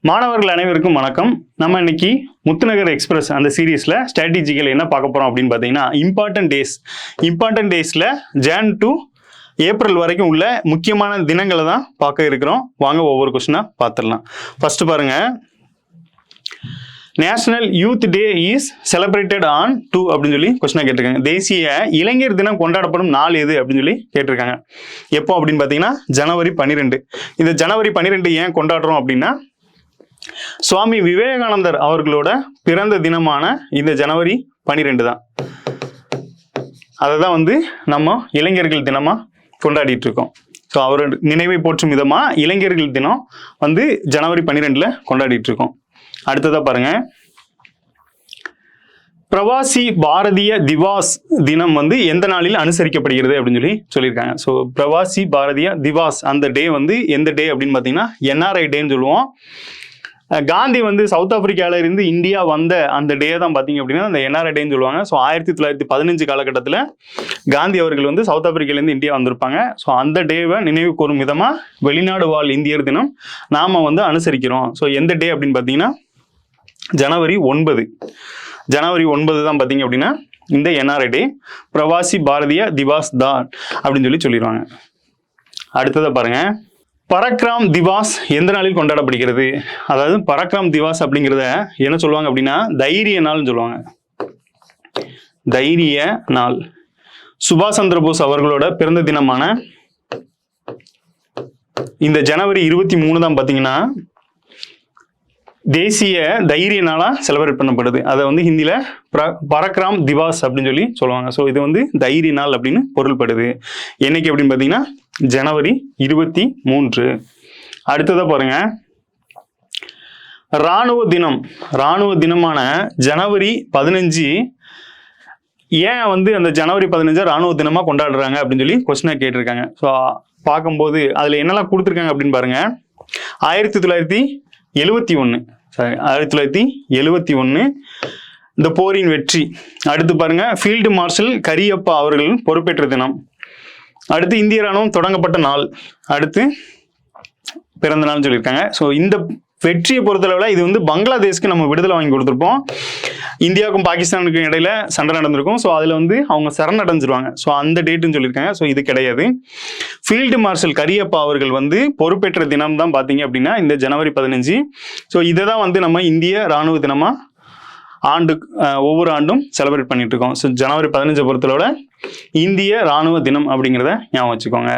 மாணவர்கள் அனைவருக்கும் வணக்கம். நம்ம இன்னைக்கு முத்துநகர் எக்ஸ்பிரஸ் அந்த சீரீஸ்ல ஸ்ட்ராட்டஜிக்கல் என்ன பார்க்க போறோம் அப்படின்னு பார்த்தீங்கன்னா இம்பார்ட்டன்ட் டேஸ்ல ஜான் டு ஏப்ரல் வரைக்கும் உள்ள முக்கியமான தினங்களை தான் பார்க்க இருக்கிறோம். வாங்க ஒவ்வொரு கொஸ்டினா பார்த்துடலாம். ஃபர்ஸ்ட் பாருங்க, national youth day is celebrated on 2 அப்படின்னு சொல்லி கொஸ்டினா கேட்டிருக்காங்க. தேசிய இளைஞர் தினம் கொண்டாடப்படும் நாள் எது அப்படின்னு சொல்லி கேட்டிருக்காங்க. எப்போ அப்படின்னு பார்த்தீங்கன்னா ஜனவரி 12. இந்த ஜனவரி 12 ஏன் கொண்டாடுறோம் அப்படின்னா சுவாமி விவேகானந்தர் அவர்களோட பிறந்த தினமான இந்த ஜனவரி 12 தான். அதை தான் நம்ம இளைஞர்கள் தினமா கொண்டாடிட்டு இருக்கோம். ஸோ அவரோட நினைவை போற்றும் விதமா இளைஞர்கள் தினம் ஜனவரி 12 கொண்டாடிட்டு இருக்கோம். அடுத்ததா பாருங்க, பிரவாசி பாரதிய திவாஸ் தினம் எந்த நாளில் அனுசரிக்கப்படுகிறது அப்படின்னு சொல்லியிருக்காங்க. ஸோ பிரவாசி பாரதிய திவாஸ் அந்த டே எந்த டே அப்படின்னு பார்த்தீங்கன்னா என்ஆர்ஐ டேன்னு சொல்லுவோம். காந்தி சவுத் ஆப்பிரிக்கால இருந்து இந்தியா வந்த அந்த டே தான் பார்த்தீங்க அப்படின்னா அந்த என்ஆர்ஐ டேன்னு சொல்லுவாங்க. ஸோ 1915 காலகட்டத்தில் காந்தி அவர்கள் சவுத் ஆப்பிரிக்காலேருந்து இந்தியா வந்திருப்பாங்க. ஸோ அந்த டேவை நினைவு கூறும் விதமாக வெளிநாடு வாழ் இந்தியர் தினம் நாம் அனுசரிக்கிறோம். ஸோ எந்த டே அப்படின்னு பார்த்தீங்கன்னா ஜனவரி 9 தான் பார்த்தீங்க அப்படின்னா இந்த என்ஆர்ஐ டே. பிரவாசி பாரதிய திவாஸ் தான் அப்படின்னு சொல்லிடுவாங்க. அடுத்ததை பாருங்க, பரக்ராம் திவாஸ் எந்த நாளில் கொண்டாடப்படுகிறது? அதாவது பரக்ராம் திவாஸ் அப்படிங்கிறத என்ன சொல்லுவாங்க அப்படின்னா தைரிய நாள்னு சொல்லுவாங்க. தைரிய நாள். சுபாஷ் சந்திர போஸ் அவர்களோட பிறந்த தினமான இந்த ஜனவரி 23 தான் பார்த்தீங்கன்னா தேசிய தைரிய நாளா செலிப்ரேட் பண்ணப்படுது. அதை ஹிந்தியில பரக்ராம் திவாஸ் அப்படின்னு சொல்லுவாங்க. ஸோ இது தைரிய நாள் அப்படின்னு பொருள்படுது. என்னைக்கு அப்படின்னு பார்த்தீங்கன்னா ஜனவரி 23. அடுத்ததா பாருங்க, ராணுவ தினமான ஜனவரி 15 ஏன் அந்த ஜனவரி 15 ராணுவ தினமா கொண்டாடுறாங்க அப்படின்னு கொஸ்டினா கேட்டிருக்காங்க. ஸோ பார்க்கும்போது அதுல என்னெல்லாம் கொடுத்துருக்காங்க அப்படின்னு பாருங்க. 1971 இந்த போரின் வெற்றி. அடுத்து பாருங்க, ஃபீல்டு மார்ஷல் கரியப்பா அவர்கள் பொறுப்பேற்ற தினம். அடுத்து இந்திய ராணுவம் தொடங்கப்பட்ட நாள். அடுத்து பிறந்த நாள்னு சொல்லியிருக்காங்க. ஸோ இந்த வெற்றியை பொறுத்தளவில் இது பங்களாதேஷ்க்கு நம்ம விடுதலை வாங்கி கொடுத்துருப்போம். இந்தியாவுக்கும் பாகிஸ்தானுக்கும் இடையில சண்டை நடந்திருக்கும். ஸோ அதில் அவங்க சரணடைஞ்சிருவாங்க. ஸோ அந்த டேட்டுன்னு சொல்லியிருக்காங்க. ஸோ இது கிடையாது. ஃபீல்டு மார்ஷல் கரியப்பா அவர்கள் பொறுப்பேற்ற தினம் தான் பார்த்தீங்க அப்படின்னா இந்த ஜனவரி 15. ஸோ இதை தான் நம்ம இந்திய ராணுவ தினமா ஒவ்வொரு ஆண்டும் செலிப்ரேட் பண்ணிட்டு இருக்கோம். ஸோ ஜனவரி 15 பொறுத்தளவில் இந்திய ராணுவ தினம் அப்படிங்கிறத ஞாபகம் வச்சுக்கோங்க.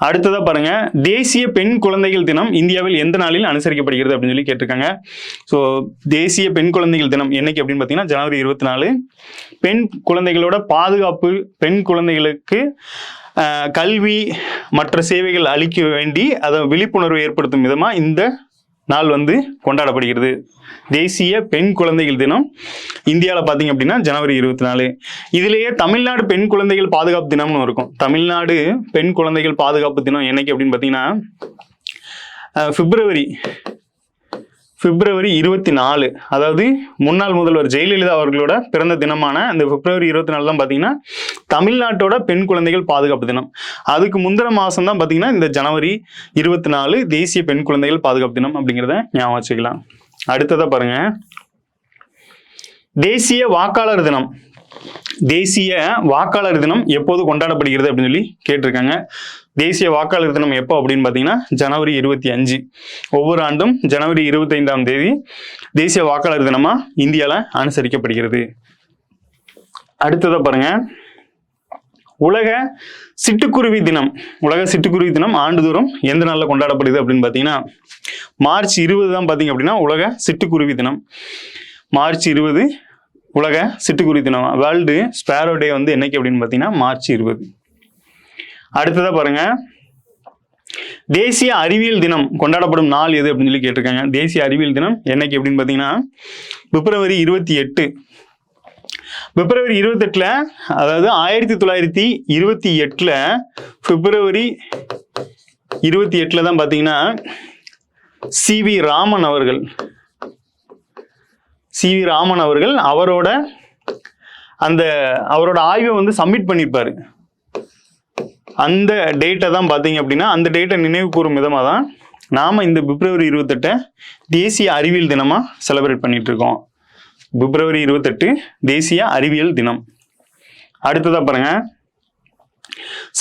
அடுத்ததா பாருங்க, தேசிய பெண் குழந்தைகள் தினம் இந்தியாவில் எந்த நாளில் அனுசரிக்கப்படுகிறது அப்படின்னு கேட்டிருக்காங்க. ஸோ தேசிய பெண் குழந்தைகள் தினம் என்னைக்கு அப்படின்னு பார்த்தீங்கன்னா ஜனவரி 24. பெண் குழந்தைகளோட பாதுகாப்பு, பெண் குழந்தைகளுக்கு கல்வி மற்ற சேவைகள் அளிக்க வேண்டி அதை விழிப்புணர்வு ஏற்படுத்தும் விதமாக இந்த நாள் கொண்டாடப்படுகிறது. தேசிய பெண் குழந்தைகள் தினம் இந்தியாவில் பார்த்தீங்க அப்படின்னா ஜனவரி 24. இதுலேயே தமிழ்நாடு பெண் குழந்தைகள் பாதுகாப்பு தினம்னு இருக்கும். தமிழ்நாடு பெண் குழந்தைகள் பாதுகாப்பு தினம் என்னைக்கு அப்படின்னு பார்த்தீங்கன்னா பிப்ரவரி 24. அதாவது முன்னாள் முதல்வர் ஜெயலலிதா அவர்களோட பிறந்த தினமான இந்த பிப்ரவரி 24 தான் பார்த்தீங்கன்னா தமிழ்நாட்டோட பெண் குழந்தைகள் பாதுகாப்பு தினம். அதுக்கு முந்தின மாதம் தான் பார்த்தீங்கன்னா இந்த ஜனவரி 24 தேசிய பெண் குழந்தைகள் பாதுகாப்பு தினம் அப்படிங்கிறத ஞாபகம் வச்சுக்கலாம். அடுத்ததா பாருங்க, தேசிய வாக்காளர் தினம். தேசிய வாக்காளர் தினம் எப்போது கொண்டாடப்படுகிறது அப்படின்னு கேட்டிருக்காங்க. தேசிய வாக்காளர் தினம் எப்போ அப்படின்னு பார்த்தீங்கன்னா ஜனவரி 25. ஒவ்வொரு ஆண்டும் ஜனவரி 25ஆம் தேதி தேசிய வாக்காளர் தினமா இந்தியாவில் அனுசரிக்கப்படுகிறது. அடுத்ததா பாருங்க, உலக சிட்டுக்குருவி தினம் ஆண்டுதோறும் எந்த நாளில் கொண்டாடப்படுது அப்படின்னு பார்த்தீங்கன்னா மார்ச் 20 தான் பார்த்தீங்க அப்படின்னா உலக சிட்டுக்குருவி தினம். மார்ச் 20 உலக சிட்டுக்குருவி தினம். வேர்ல்டு ஸ்பேரோ டே என்னைக்கு அப்படின்னு பார்த்தீங்கன்னா மார்ச் 20. அடுத்ததா பாருங்க, தேசிய அறிவியல் தினம் கொண்டாடப்படும் நாள் எது அப்படின்னு கேட்டிருக்காங்க. தேசிய அறிவியல் தினம் என்னைக்கு அப்படின்னு பார்த்தீங்கன்னா பிப்ரவரி 28. பிப்ரவரி 28 அதாவது 1928 பிப்ரவரி 28 தான் பார்த்தீங்கன்னா சி.வி. ராமன் அவர்கள் அவரோட ஆய்வை சப்மிட் பண்ணியிருப்பாரு. அந்த டேட்டை தான் பார்த்தீங்க அப்படின்னா அந்த டேட்டை நினைவு கூறும் விதமாக தான் நாம் இந்த பிப்ரவரி 28 தேசிய அறிவியல் தினமாக செலிப்ரேட் பண்ணிட்டு இருக்கோம். பிப்ரவரி 28 தேசிய அறிவியல் தினம். அடுத்ததாக பாருங்க,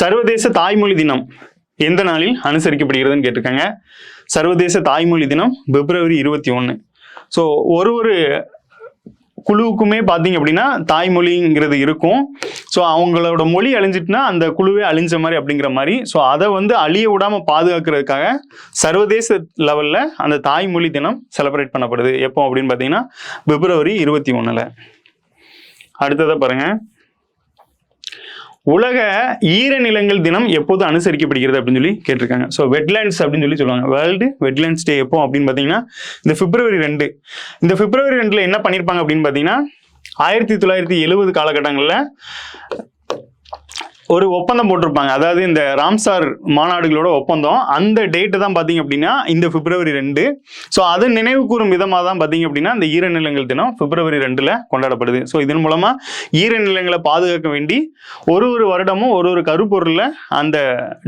சர்வதேச தாய்மொழி தினம் எந்த நாளில் அனுசரிக்கப்படுகிறதுன்னு கேட்டிருக்காங்க. சர்வதேச தாய்மொழி தினம் பிப்ரவரி 21. ஸோ ஒரு குழுவுக்குமே பார்த்தீங்க அப்படின்னா தாய்மொழிங்கிறது இருக்கும். ஸோ அவங்களோட மொழி அழிஞ்சிட்டுனா அந்த குழுவே அழிஞ்ச மாதிரி அப்படிங்கிற மாதிரி. ஸோ அதை அழிய விடாமல் பாதுகாக்கிறதுக்காக சர்வதேச லெவலில் அந்த தாய்மொழி தினம் செலிப்ரேட் பண்ணப்படுது. எப்போ அப்படின்னு பார்த்தீங்கன்னா பிப்ரவரி 21. அடுத்ததை பாருங்க, உலக ஈரநிலங்கள் தினம் எப்போது அனுசரிக்கப்படுகிறது அப்படின்னு சொல்லி கேட்டிருக்காங்க. ஸோ வெட்லேண்ட்ஸ் அப்படின்னு சொல்லி சொல்லுவாங்க. வேர்ல்டு வெட்லேண்ட்ஸ் டே எப்போ அப்படின்னு பார்த்தீங்கன்னா இந்த பிப்ரவரி 2. இந்த பிப்ரவரி 2 என்ன பண்ணியிருப்பாங்க அப்படின்னு பார்த்தீங்கன்னா 1970 காலகட்டங்களில் ஒரு ஒப்பந்தம் போட்டிருப்பாங்க. அதாவது இந்த ராம்சார் மாநாடுகளோட ஒப்பந்தம், அந்த டேட்டு தான் பார்த்தீங்க அப்படின்னா இந்த பிப்ரவரி 2. ஸோ அது நினைவு கூறும் விதமாக தான் பார்த்தீங்க அப்படின்னா இந்த ஈரநிலங்கள் தினம் பிப்ரவரி 2 கொண்டாடப்படுது. ஸோ இதன் மூலமாக ஈரநிலங்களை பாதுகாக்க வேண்டி ஒரு வருடமும் ஒரு கருப்பொருளில் அந்த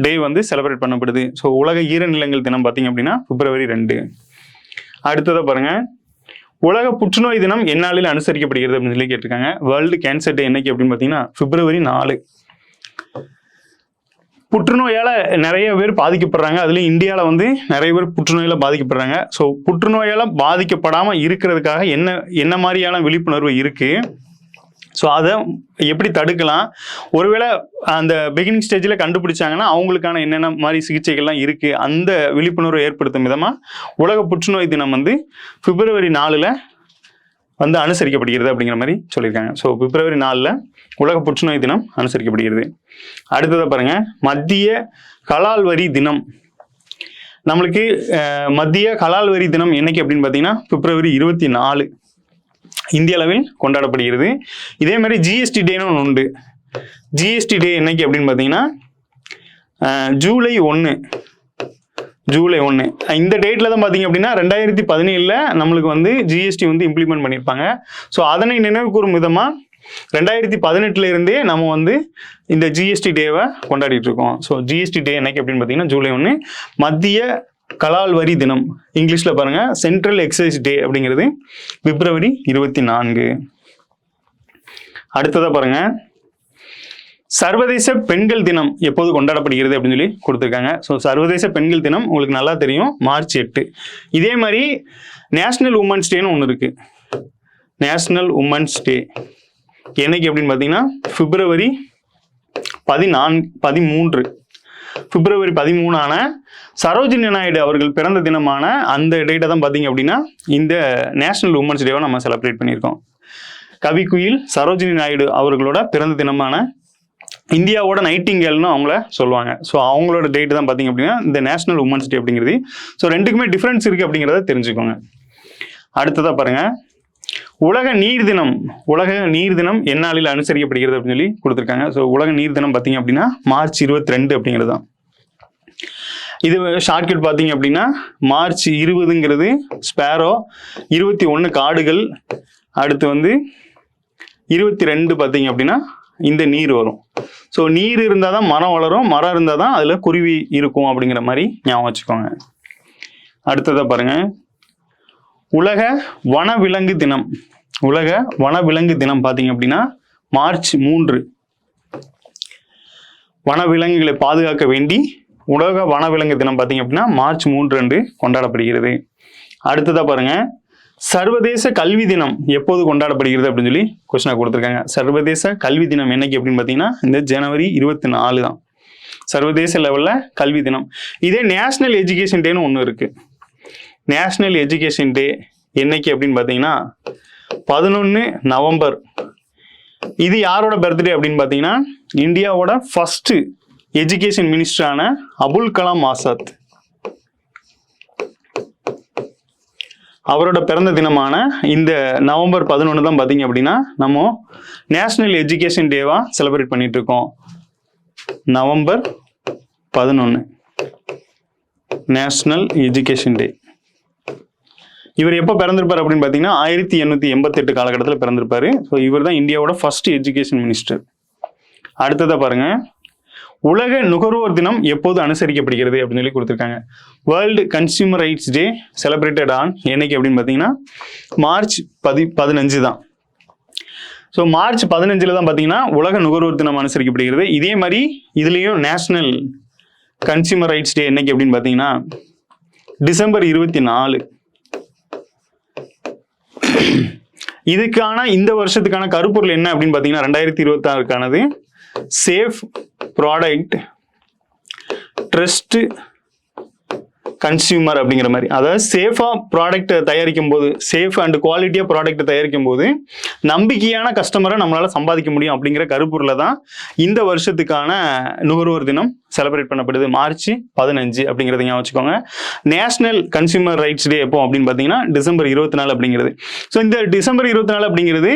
டே செலிப்ரேட் பண்ணப்படுது. ஸோ உலக ஈரநிலங்கள் தினம் பார்த்தீங்க அப்படின்னா பிப்ரவரி 2. அடுத்ததை பாருங்க, உலக புற்றுநோய் தினம் எந்நாளில் அனுசரிக்கப்படுகிறது அப்படின்னு சொல்லி கேட்டிருக்காங்க. வேர்ல்டு கேன்சர் டே என்னைக்கு அப்படின்னு பார்த்தீங்கன்னா பிப்ரவரி 4. புற்றுநோயால் நிறைய பேர் பாதிக்கப்படுறாங்க. அதுலேயும் இந்தியாவில் நிறைய பேர் புற்றுநோயால் பாதிக்கப்படுறாங்க. ஸோ புற்றுநோயால் பாதிக்கப்படாமல் இருக்கிறதுக்காக என்ன மாதிரியான விழிப்புணர்வு இருக்குது, ஸோ அதை எப்படி தடுக்கலாம், ஒருவேளை அந்த பிகினிங் ஸ்டேஜில் கண்டுபிடிச்சாங்கன்னா அவங்களுக்கான என்னென்ன மாதிரி சிகிச்சைகள்லாம் இருக்குது, அந்த விழிப்புணர்வை ஏற்படுத்தும் விதமாக உலக புற்றுநோய் தினம் பிப்ரவரி 4 அனுசரிக்கப்படுகிறது அப்படிங்கிற மாதிரி சொல்லியிருக்காங்க. ஸோ பிப்ரவரி 4 உலக புற்றுநோய் தினம் அனுசரிக்கப்படுகிறது. அடுத்ததை பாருங்க, மத்திய கலால் வரி தினம். நம்மளுக்கு மத்திய கலால் வரி தினம் என்னைக்கு அப்படின்னு பார்த்தீங்கன்னா பிப்ரவரி 24 இந்திய அளவில் கொண்டாடப்படுகிறது. இதே மாதிரி ஜிஎஸ்டி டேன்னு ஒன்று உண்டு. ஜிஎஸ்டி டே என்னைக்கு அப்படின்னு பார்த்தீங்கன்னா ஜூலை 1. இந்த டேட்டில் தான் பார்த்தீங்க அப்படின்னா 2017 நம்மளுக்கு ஜிஎஸ்டி இம்ப்ளிமெண்ட் பண்ணியிருப்பாங்க. ஸோ அதனை நினைவு கூறும் விதமாக 2018 இருந்தே நம்ம இந்த ஜிஎஸ்டி டேவை கொண்டாடிட்டு இருக்கோம். ஸோ ஜிஎஸ்டி டே என்னைக்கு அப்படின்னு பார்த்தீங்கன்னா ஜூலை 1. மத்திய கலால் வரி தினம் இங்கிலீஷில் பாருங்க சென்ட்ரல் எக்ஸைஸ் டே அப்படிங்கிறது பிப்ரவரி 24. அடுத்ததாக பாருங்க, சர்வதேச பெண்கள் தினம் எப்போது கொண்டாடப்படுகிறது அப்படின்னு சொல்லி கொடுத்துருக்காங்க. ஸோ சர்வதேச பெண்கள் தினம் உங்களுக்கு நல்லா தெரியும், மார்ச் 8. இதே மாதிரி நேஷனல் உமன்ஸ் டேன்னு ஒன்று இருக்கு. நேஷனல் உமன்ஸ் டே என்னைக்கு அப்படின்னு பார்த்தீங்கன்னா பிப்ரவரி 13. பிப்ரவரி 13 சரோஜினி நாயுடு அவர்கள் பிறந்த தினமான அந்த டேட்டை தான் பார்த்தீங்க அப்படின்னா இந்த நேஷனல் உமன்ஸ் டேவை நம்ம செலிப்ரேட் பண்ணியிருக்கோம். கவிக்குயில் சரோஜினி நாயுடு அவர்களோட பிறந்த தினமான இந்தியாவோட நைட்டிங்கேல்னு அவங்கள சொல்லுவாங்க. ஸோ அவங்களோட டேட் தான் பார்த்தீங்க அப்படின்னா இந்த நேஷனல் உமன்ஸ் டே அப்படிங்கிறது. ஸோ ரெண்டுக்குமே டிஃப்ரென்ஸ் இருக்குது அப்படிங்கிறத தெரிஞ்சுக்கோங்க. அடுத்ததாக பாருங்க, உலக நீர் தினம். உலக நீர் தினம் எந்நாளில் அனுசரிக்கப்படுகிறது அப்படின்னு சொல்லி கொடுத்துருக்காங்க. ஸோ உலக நீர் தினம் பார்த்தீங்க அப்படின்னா மார்ச் 22 அப்படிங்கிறது தான். இது ஷார்ட்கட் பார்த்தீங்க அப்படின்னா மார்ச் 20ங்கிறது ஸ்பேரோ, 21 காடுகள், அடுத்து 22 பார்த்தீங்க அப்படின்னா இந்த நீர் வரும். ஸோ நீர் இருந்தால் தான் மரம் வளரும், மரம் இருந்தால் தான் அதில் குருவி இருக்கும் அப்படிங்கிற மாதிரி ஞாபகம் வச்சுக்கோங்க. அடுத்ததாக பாருங்க, உலக வனவிலங்கு தினம். உலக வனவிலங்கு தினம் பார்த்தீங்க அப்படின்னா மார்ச் 3. வனவிலங்குகளை பாதுகாக்க வேண்டி உலக வனவிலங்கு தினம் பார்த்தீங்க அப்படின்னா மார்ச் 3 கொண்டாடப்படுகிறது. அடுத்ததாக பாருங்க, சர்வதேச கல்வி தினம் எப்போது கொண்டாடப்படுகிறது அப்படின்னு சொல்லி கொஸ்டினாக கொடுத்துருக்காங்க. சர்வதேச கல்வி தினம் என்னைக்கு அப்படின்னு பார்த்தீங்கன்னா இந்த ஜனவரி 24 தான் சர்வதேச லெவலில் கல்வி தினம். இதே நேஷனல் எஜுகேஷன் டேன்னு ஒன்று இருக்கு. நேஷனல் எஜுகேஷன் டே என்னைக்கு அப்படின்னு பார்த்தீங்கன்னா 11 நவம்பர். இது யாரோட பர்த்டே அப்படின்னு பார்த்தீங்கன்னா இந்தியாவோட ஃபர்ஸ்ட் எஜுகேஷன் மினிஸ்டரான அபுல் கலாம் ஆசாத் அவரோட பிறந்த தினமான இந்த நவம்பர் 11 தான் பார்த்தீங்க அப்படின்னா நம்ம நேஷனல் எஜுகேஷன் டேவா செலிப்ரேட் பண்ணிட்டு இருக்கோம். November 11 national education day. இவர் எப்போ பிறந்திருப்பார் அப்படின்னு பார்த்தீங்கன்னா 1888 காலகட்டத்தில் பிறந்திருப்பாரு. ஸோ இவர் தான் இந்தியாவோட ஃபர்ஸ்ட் எஜுகேஷன் மினிஸ்டர். அடுத்ததாக பாருங்க, உலக நுகர்வோர் தினம் எப்போது அனுசரிக்கப்படுகிறது அப்படின்னு சொல்லி கொடுத்துருக்காங்க. World consumer rights day celebrated on என்னைக்கு அப்படின்னு பார்த்தீங்கன்னா மார்ச் 15 தான். ஸோ மார்ச் 15 தான் பார்த்தீங்கன்னா உலக நுகர்வோர் தினம் அனுசரிக்கப்படுகிறது. இதே மாதிரி இதுலேயும் நேஷனல் கன்சியூமர் ரைட்ஸ் டே என்னைக்கு அப்படின்னு பார்த்தீங்கன்னா டிசம்பர் 24. இதுக்கான இந்த வருஷத்துக்கான கருப்பொருள் என்ன அப்படின்னு பார்த்தீங்கன்னா 2026க்கானது சேஃப் ப்ராடக்ட் ட்ரஸ்ட் கன்சியூமர் அப்படிங்கிற மாதிரி. அதாவது சேஃபாக ப்ராடக்ட் தயாரிக்கும் போது, சேஃப் அண்ட் குவாலிட்டியாக ப்ராடக்ட் தயாரிக்கும் போது நம்பிக்கையான கஸ்டமரை நம்மளால் சம்பாதிக்க முடியும் அப்படிங்கிற கருப்பொருளை தான் இந்த வருஷத்துக்கான நுகர்வோர் தினம் செலிப்ரேட் பண்ணப்படுது. மார்ச் 15 அப்படிங்கிறத ஞாபகம் வச்சுக்கோங்க. நேஷனல் கன்சியூமர் ரைட்ஸ் டே எப்போ அப்படின்னு பார்த்தீங்கன்னா டிசம்பர் 24 அப்படிங்கிறது. ஸோ இந்த டிசம்பர் 24 அப்படிங்கிறது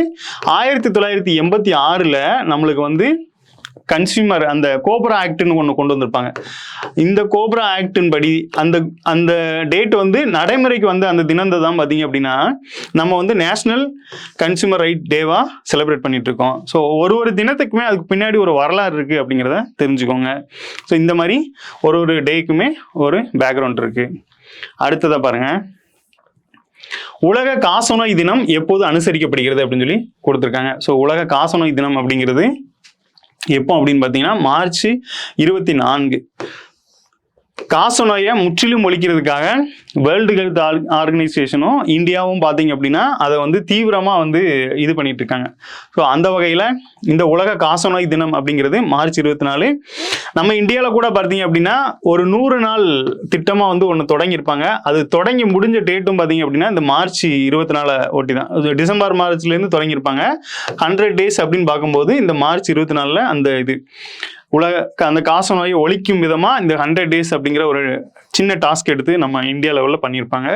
1986 நம்மளுக்கு வந்து கன்சியூமர் அந்த கோப்ரா ஆக்ட்னு ஒன்று கொண்டு வந்திருப்பாங்க. இந்த கோப்ரா ஆக்டின் படி அந்த டேட் வந்து நடைமுறைக்கு வந்து அந்த தினத்தை தான் பார்த்தீங்க அப்படின்னா நம்ம வந்து நேஷனல் கன்சியூமர் ரைட் டேவா செலிப்ரேட் பண்ணிட்டு இருக்கோம். ஸோ ஒரு தினத்துக்குமே அதுக்கு பின்னாடி ஒரு வரலாறு இருக்கு அப்படிங்கிறத தெரிஞ்சுக்கோங்க. ஸோ இந்த மாதிரி ஒரு டேக்குமே ஒரு பேக்ரவுண்ட் இருக்கு. அடுத்ததை பாருங்க, உலக காசநோய் தினம் எப்போது அனுசரிக்கப்படுகிறது அப்படின்னு சொல்லி கொடுத்துருக்காங்க. ஸோ உலக காசநோய் தினம் அப்படிங்கிறது எப்போ அப்படின்னு பார்த்தீங்கன்னா மார்ச் 24. காசநோயை முற்றிலும் ஒழிக்கிறதுக்காக வேர்ல்டு ஹெல்த் ஆர்கனைசேஷனும் இந்தியாவும் பார்த்தீங்க அப்படின்னா அதை வந்து தீவிரமாக வந்து இது பண்ணிட்டு இருக்காங்க. ஸோ அந்த வகையில் இந்த உலக காசநோய் தினம் அப்படிங்கிறது மார்ச் 24. நம்ம இந்தியாவில் கூட பார்த்தீங்க அப்படின்னா ஒரு 100 நாள் திட்டமாக வந்து ஒன்று தொடங்கியிருப்பாங்க. அது தொடங்கி முடிஞ்ச டேட்டும் பார்த்தீங்க அப்படின்னா இந்த மார்ச் 24 ஒட்டி தான். டிசம்பர் மார்ச்லேருந்து தொடங்கியிருப்பாங்க. 100 days அப்படின்னு பார்க்கும்போது இந்த மார்ச் 24 அந்த இது அந்த காசநோயை ஒழிக்கும் விதமா இந்த 100 days அப்படிங்கிற ஒரு சின்ன டாஸ்க் எடுத்து நம்ம இந்தியா லெவலில் பண்ணியிருப்பாங்க.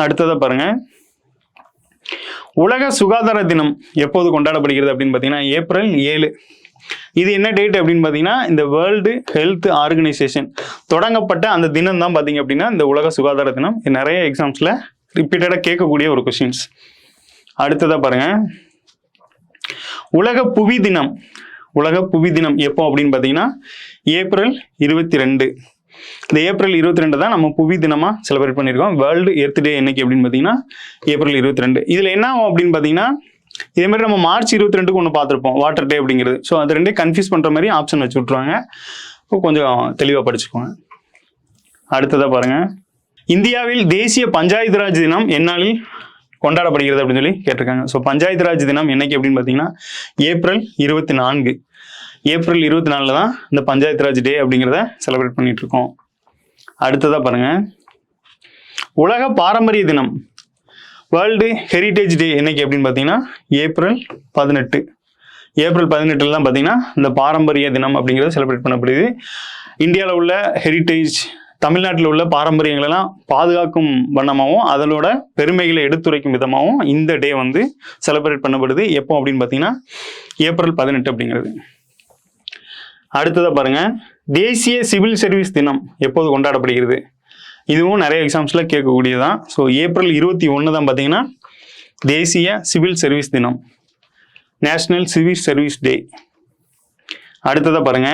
அடுத்ததை பாருங்க, உலக சுகாதார தினம் எப்போது கொண்டாடப்படுகிறது அப்படின்னு பார்த்தீங்கன்னா ஏப்ரல் 7. இது என்ன டேட் அப்படின்னு பார்த்தீங்கன்னா இந்த வேர்ல்டு ஹெல்த் ஆர்கனைசேஷன் தொடங்கப்பட்ட அந்த தினம் தான் பார்த்தீங்க அப்படின்னா இந்த உலக சுகாதார தினம். நிறைய எக்ஸாம்ஸ்ல ரிப்பீட்டடாக கேட்கக்கூடிய ஒரு கொஸ்டின்ஸ். அடுத்ததை பாருங்க, உலக புவி தினம். உலக புவி தினம் எப்போ அப்படின்னு பார்த்தீங்கன்னா ஏப்ரல் 22. இந்த ஏப்ரல் 22 தான் நம்ம புவி தினமாக செலிப்ரேட் பண்ணியிருக்கோம். வேர்ல்டு எர்த் டே என்னைக்கு அப்படின்னு பார்த்தீங்கன்னா ஏப்ரல் 22. இதில் என்ன ஆகும் அப்படின்னு பார்த்தீங்கன்னா இதே மாதிரி நம்ம மார்ச் 22க்கு ஒன்று பார்த்துருப்போம், வாட்டர் டே அப்படிங்கிறது. ஸோ அது ரெண்டே கன்ஃபியூஸ் பண்ணுற மாதிரி ஆப்ஷன் வச்சு விட்ருவாங்க. கொஞ்சம் தெளிவாக படிச்சுக்கோங்க. அடுத்ததாக பாருங்க, இந்தியாவில் தேசிய பஞ்சாயத்து ராஜ் தினம் எந்நாளில் கொண்டாடப்படுகிறது அப்படின்னு சொல்லி கேட்டிருக்காங்க. ஸோ பஞ்சாயத்து ராஜ் தினம் என்னைக்கு அப்படின்னு பார்த்தீங்கன்னா ஏப்ரல் 24. ஏப்ரல் 24 தான் இந்த பஞ்சாயத்து ராஜ் டே அப்படிங்கிறத செலிப்ரேட் பண்ணிட்டு இருக்கோம். அடுத்ததாக பாருங்க, உலக பாரம்பரிய தினம் வேர்ல்டு ஹெரிட்டேஜ் டே என்னைக்கு அப்படின்னு பார்த்தீங்கன்னா ஏப்ரல் 18. ஏப்ரல் 18 தான் பார்த்தீங்கன்னா இந்த பாரம்பரிய தினம் அப்படிங்கிறது செலிப்ரேட் பண்ணப்படுது. இந்தியாவில் உள்ள ஹெரிட்டேஜ், தமிழ்நாட்டில் உள்ள பாரம்பரியங்களெல்லாம் பாதுகாக்கும் வண்ணமாகவும் அதனோட பெருமைகளை எடுத்துரைக்கும் விதமாகவும் இந்த டே வந்து செலிப்ரேட் பண்ணப்படுது. எப்போ அப்படின்னு பார்த்தீங்கன்னா ஏப்ரல் 18 அப்படிங்கிறது. அடுத்ததாக பாருங்க, தேசிய சிவில் சர்வீஸ் தினம் எப்போது கொண்டாடப்படுகிறது. இதுவும் நிறைய எக்ஸாம்ஸில் கேட்கக்கூடியதான். ஸோ ஏப்ரல் 21 தான் பார்த்தீங்கன்னா தேசிய சிவில் சர்வீஸ் தினம், நேஷனல் சிவில் சர்வீஸ் டே. அடுத்ததாக பாருங்க,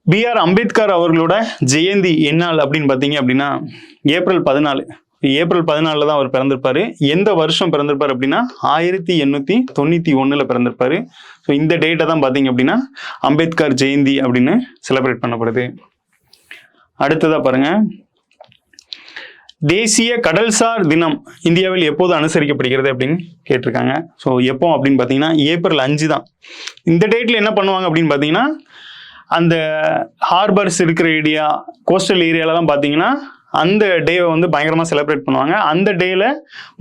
B.R. அம்பேத்கர் அவர்களோட ஜெயந்தி எந்நாள் அப்படின்னு பார்த்தீங்க அப்படின்னா ஏப்ரல் 14. ஏப்ரல் 14 தான் அவர் பிறந்திருப்பாரு. எந்த வருஷம் பிறந்திருப்பார் அப்படின்னா 1891 பிறந்திருப்பாரு. ஸோ இந்த டேட்டை தான் பார்த்தீங்க அப்படின்னா அம்பேத்கர் ஜெயந்தி அப்படின்னு செலிப்ரேட் பண்ணப்படுது. அடுத்ததாக பாருங்க, தேசிய கடல்சார் தினம் இந்தியாவில் எப்போது அனுசரிக்கப்படுகிறது அப்படின்னு கேட்டிருக்காங்க. ஸோ எப்போ அப்படின்னு பார்த்தீங்கன்னா ஏப்ரல் 5 தான். இந்த டேட்டில் என்ன பண்ணுவாங்க அப்படின்னு பார்த்தீங்கன்னா அந்த ஹார்பர்ஸ் இருக்கிற ஏரியா, கோஸ்டல் ஏரியாலலாம் பார்த்தீங்கன்னா அந்த டேவை வந்து பயங்கரமாக செலிப்ரேட் பண்ணுவாங்க. அந்த டேல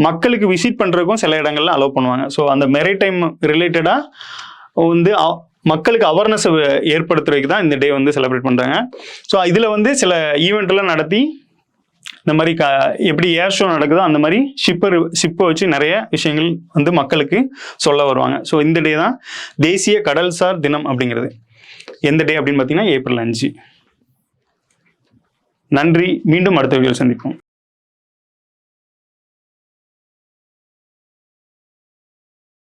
மக்களுக்கு விசிட் பண்ணுறதுக்கும் சில இடங்கள்ல அலோவ் பண்ணுவாங்க. ஸோ அந்த மெரிடைம் ரிலேட்டடாக வந்து மக்களுக்கு அவேர்னஸ் ஏற்படுத்துறதுக்கு தான் இந்த டே வந்து செலிப்ரேட் பண்ணுறாங்க. ஸோ இதில் வந்து சில ஈவெண்ட்லாம் நடத்தி இந்த மாதிரி எப்படி ஏர் ஷோ நடக்குதோ அந்த மாதிரி ஷிப்பை வச்சு நிறைய விஷயங்கள் வந்து மக்களுக்கு சொல்ல வருவாங்க. ஸோ இந்த டே தான் தேசிய கடல்சார் தினம் அப்படிங்கிறது. எந்த டே அப்படின்னு பார்த்தீங்கன்னா ஏப்ரல் 5. நன்றி. மீண்டும் அடுத்த வீடியோவில் சந்திப்போம்.